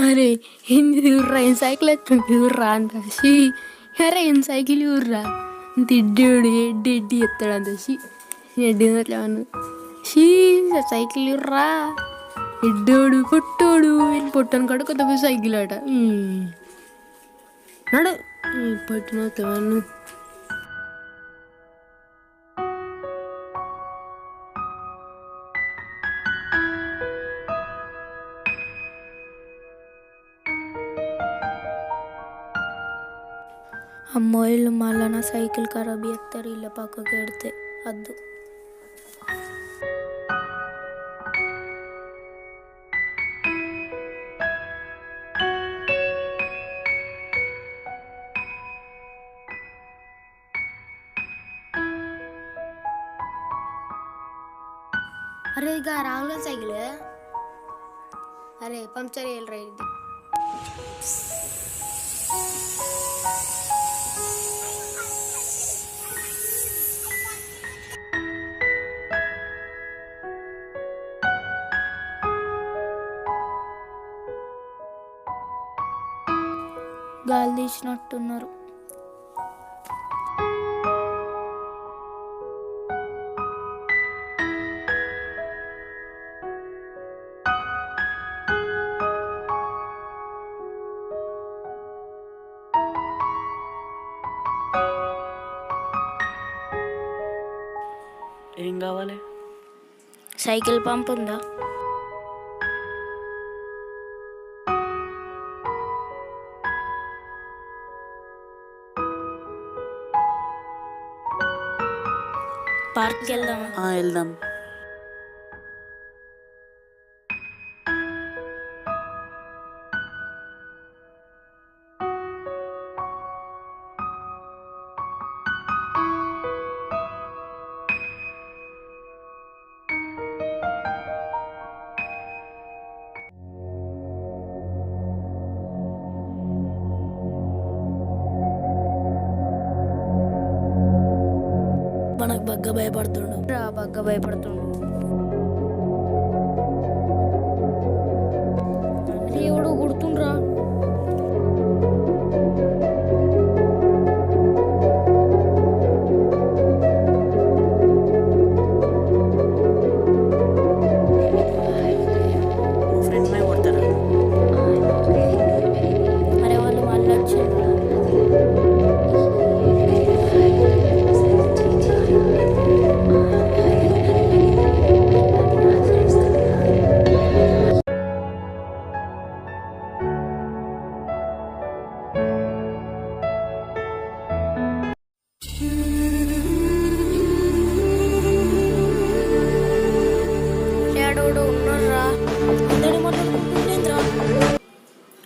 అరే ఏంది ఊర్రా ఏం సైకిల్ ఎత్తుంది ఊర్రా అంత షీ. అరే ఏం సైకిల్ ఊర్రా తిడ్డాడు ఎడ్డి ఎడ్డి ఎత్తాడు అంత షీ. ఎడ్డి అట్లా షీ సైకిల్ ఊర్రా ఎడ్డోడు పొట్టోడు పొట్టను కాడు కొత్త సైకిల్ అట నడు పట్టిన తవన్ను. అమ్మో ఇల్లు మళ్ళా నా సైకిల్ ఖరాబ్ చేస్తారు ఇళ్ళ పక్కకి పెడితే వద్దు. అరే ఇక రాహుల్ సైకిల్ అరే పంక్చర్ వేయాలి ఇది. గాలి తీసినట్టున్నారు. ఏం కావాలి? సైకిల్ పంప్ ఉందా? పార్క్కి వెళ్దామా? వెళ్దాం. మనకు బగ్గ భయపడుతుండు బగ్గ భయపడుతుండు. దేవుడు గుర్తుండ్రా. ఫ్రెండ్ మే కొడతారా? అరే వాళ్ళు మళ్ళీ వచ్చిండ్రు.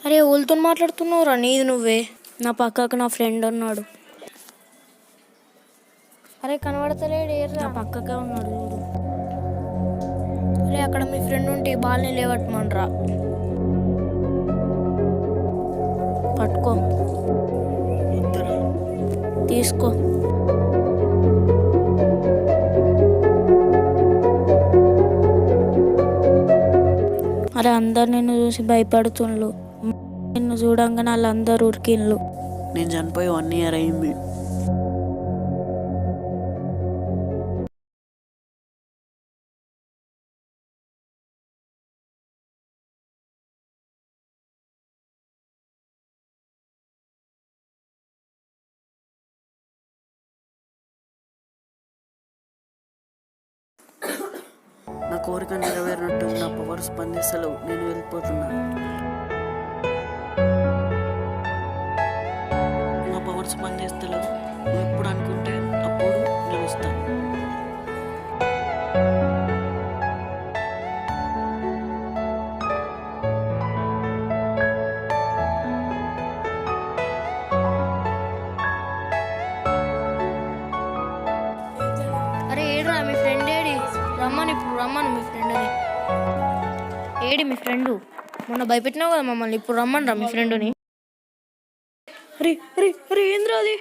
అరే వాళ్ళతో మాట్లాడుతున్నావురా నీది నువ్వే. నా పక్కకు నా ఫ్రెండ్ ఉన్నాడు. అరే కనబడతలేడు ఏర్రా. నా పక్కకే ఉన్నాడు. అరే అక్కడ మీ ఫ్రెండ్ ఉంటే ఈ బాల్ని లేవట్టమనరా. పట్టుకో తీసుకో. అరే అందరు నిన్ను చూసి భయపడుతుండ్రు. నిన్ను చూడంగానే వాళ్ళందరూ ఉరికిండ్లు. నేను చనిపోయి 1 year అయింది. నా కోరిక నెరవేరినట్టు నా పవర్ స్పందిస్తలేవు. నేను వెళ్ళిపోతున్నాను. నా పవర్ స్పందిస్తలేవు. నువ్వు ఎప్పుడు అనుకుంటే అప్పుడు నేను వస్తాను. అరే ఏడ్రా మీ ఫ్రెండ్ ఏడి? రమ్మని ఇప్పుడు రమ్మను మీ ఫ్రెండ్ని. ఏడి మీ ఫ్రెండు? మొన్న భయపెట్టినావు కదా మమ్మల్ని, ఇప్పుడు రమ్మని రా మీ ఫ్రెండ్ని. అరే అరే అరే ఏంద్రా అది?